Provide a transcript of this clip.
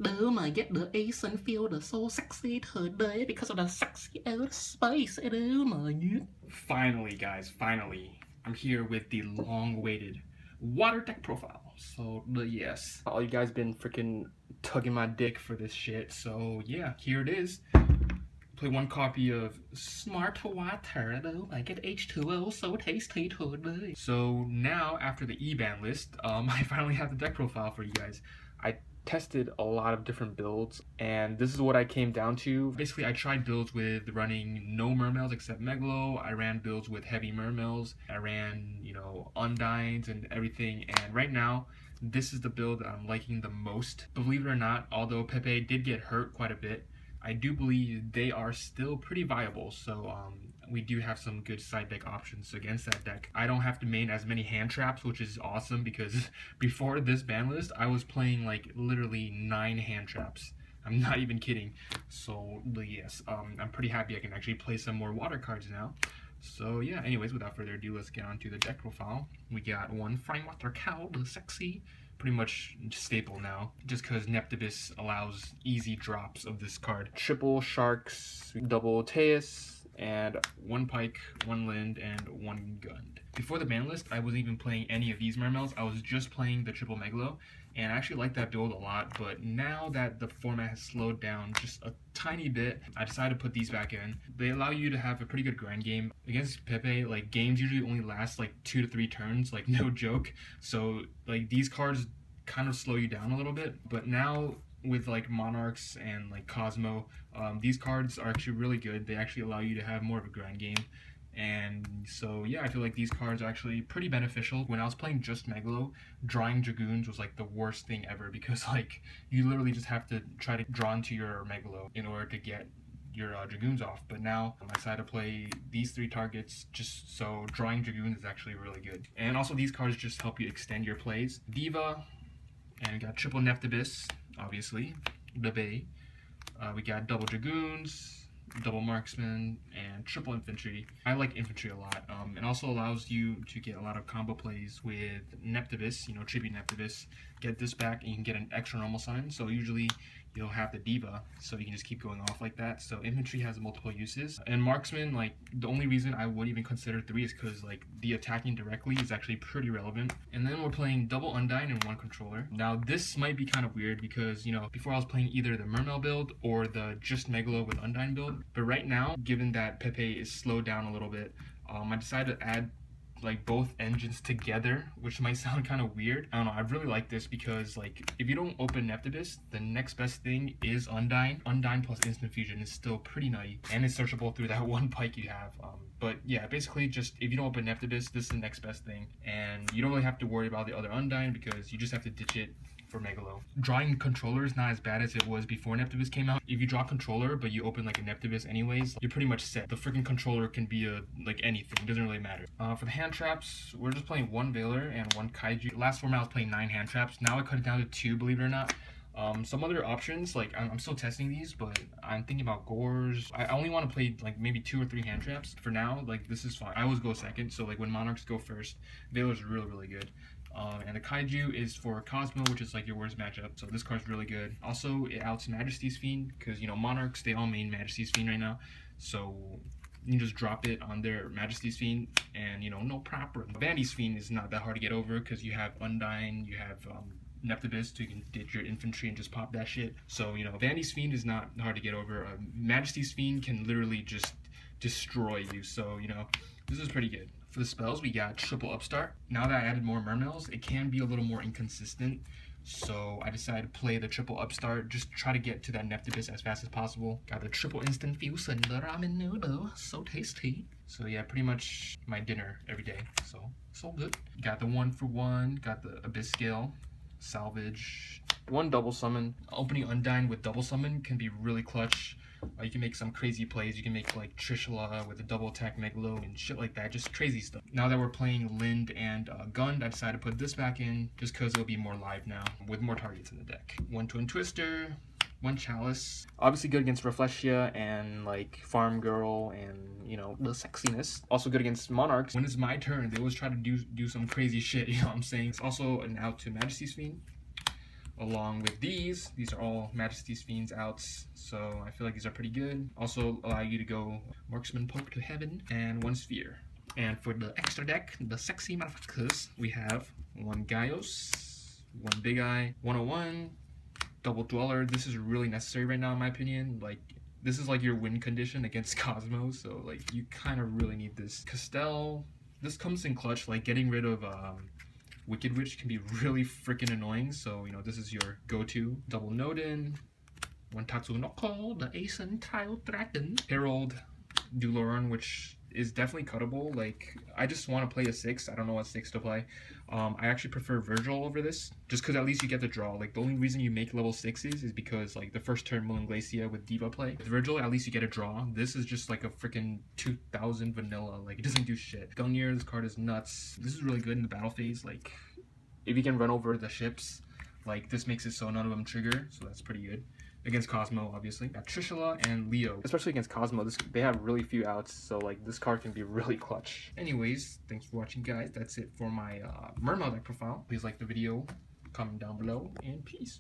Oh my god, the Asian feel so sexy today because of the sexy outer space. Oh my god. Finally, guys, finally. I'm here with the long-awaited water deck profile. So, yes. All you guys been freaking tugging my dick for this shit. So, yeah, here it is. Play one copy of Smart Water. Oh my god, H2O, so tasty today. So now, after the E-ban list, I finally have the deck profile for you guys. I tested a lot of different builds, and this is what I came down to. Basically, I tried builds with running no mermails except Megalo. I ran builds with heavy mermails. I ran, undines and everything, and right now, this is the build that I'm liking the most. Believe it or not, although Pepe did get hurt quite a bit, I do believe they are still pretty viable, so we do have some good side deck options against that deck. I don't have to main as many hand traps, which is awesome because before this ban list, I was playing like literally 9 hand traps. I'm not even kidding. So yes, I'm pretty happy I can actually play some more water cards now. So yeah, anyways, without further ado, let's get on to the deck profile. We got one Frame Water Cow, the sexy, pretty much staple now, just because Neptibus allows easy drops of this card. Triple Sharks, double Teus, and one Pike, one Lind, and one Gund. Before the ban list, I wasn't even playing any of these Mermails. I was just playing the triple Megalo, and I actually like that build a lot, but now that the format has slowed down just a tiny bit, I decided to put these back in. They allow you to have a pretty good grind game. Against Pepe, like, games usually only last like 2 to 3 turns, like, no joke. So, like, these cards kind of slow you down a little bit, but now with like Monarchs and like Cosmo, these cards are actually really good. They actually allow you to have more of a grind game. And so yeah, I feel like these cards are actually pretty beneficial. When I was playing just Megalo, drawing Dragoons was like the worst thing ever because like you literally just have to try to draw into your Megalo in order to get your Dragoons off. But now I decided to play these 3 targets just so drawing Dragoons is actually really good. And also these cards just help you extend your plays. Diva, and we got triple Neptibus, obviously, the Bay. We got double Dragoons, double Marksman, and triple Infantry. I like Infantry a lot. It also allows you to get a lot of combo plays with Neptibus, Tribute Neptibus. Get this back and you can get an extra normal summon. So usually you'll have the Diva, so you can just keep going off like that. So Infantry has multiple uses. And Marksman, like, the only reason I would even consider 3 is because, like, the attacking directly is actually pretty relevant. And then we're playing double Undine and 1 controller. Now, this might be kind of weird because, before I was playing either the Mermail build or the just Megalo with Undine build. But right now, given that Pepe is slowed down a little bit, I decided to add like both engines together, which might sound kind of weird. I don't know, I really like this because like if you don't open Neptibus, the next best thing is Undine. Undine plus Instant Fusion is still pretty nutty, and it's searchable through that 1 Pike you have. But yeah, basically just if you don't open Neptibus, this is the next best thing, and you don't really have to worry about the other Undine because you just have to ditch it for Megalo. Drawing controller is not as bad as it was before Neptibus came out. If you draw controller but you open like a Neptibus anyways, you're pretty much set. The freaking controller can be like anything, it doesn't really matter. For the hand traps, we're just playing 1 Veiler and 1 Kaiju. Last format I was playing 9 hand traps. Now I cut it down to 2, believe it or not. Some other options, like I'm still testing these, but I'm thinking about Gores. I only want to play like maybe 2 or 3 hand traps. For now, like this is fine. I always go second, so like when Monarchs go first, Veiler's really, really good. And the Kaiju is for Cosmo, which is like your worst matchup, so this card's really good. Also, it outs Majesty's Fiend, because, Monarchs, they all main Majesty's Fiend right now, so you can just drop it on their Majesty's Fiend, and, no problem. Vandy's Fiend is not that hard to get over, because you have Undine, you have Neptibus, so you can ditch your infantry and just pop that shit. So, Vandy's Fiend is not hard to get over. Majesty's Fiend can literally just destroy you, so, this is pretty good. For the spells, we got triple Upstart. Now that I added more Mermails, it can be a little more inconsistent. So I decided to play the triple Upstart, just try to get to that Neptibus as fast as possible. Got the triple Instant Fusion, the ramen noodle, so tasty. So yeah, pretty much my dinner every day, so good. Got the 1 for 1, got the Abyss Scale, Salvage, 1 double summon. Opening Undine with double summon can be really clutch. You can make some crazy plays. You can make like Trishula with a double attack Megalo and shit like that. Just crazy stuff. Now that we're playing Lind and Gund, I decided to put this back in just because it'll be more live now with more targets in the deck. 1 Twin Twister, 1 Chalice. Obviously good against Rafflesia and like Farm Girl and, the sexiness. Also good against Monarchs. When it's my turn, they always try to do some crazy shit, you know what I'm saying? It's also an out to Majesty's Fiend. along with these are all Majesty's Fiends outs, so I feel like these are pretty good. Also allow you to go Marksman Poke to Heaven and 1 Sphere. And for the extra deck, the sexy motherfuckers, we have 1 YuGiOh, 1 Big Eye, 101, Double Dweller. This is really necessary right now in my opinion. Like, this is like your win condition against Cosmo, so like you kind of really need this. Castell, this comes in clutch. Like, getting rid of Wicked Witch can be really freaking annoying, so you know this is your go-to. Double Nodin, 1 Tatsunoko, the Asen Tile Dragon, Herald, Duloran, which is definitely cuttable. Like, I just want to play a 6. I don't know what 6 to play. I actually prefer Virgil over this, just because at least you get the draw. Like, the only reason you make level 6s is because, like, the first turn Mulanglacia with Diva play. With Virgil, at least you get a draw. This is just like a freaking 2000 vanilla. Like, it doesn't do shit. Gungnir, this card is nuts. This is really good in the battle phase. Like, if you can run over the ships, like, this makes it so none of them trigger, so that's pretty good. Against Cosmo, obviously. Got Trishula and Leo. Especially against Cosmo, they have really few outs, so like this card can be really clutch. Anyways, thanks for watching, guys. That's it for my Mermail deck profile. Please like the video, comment down below, and peace.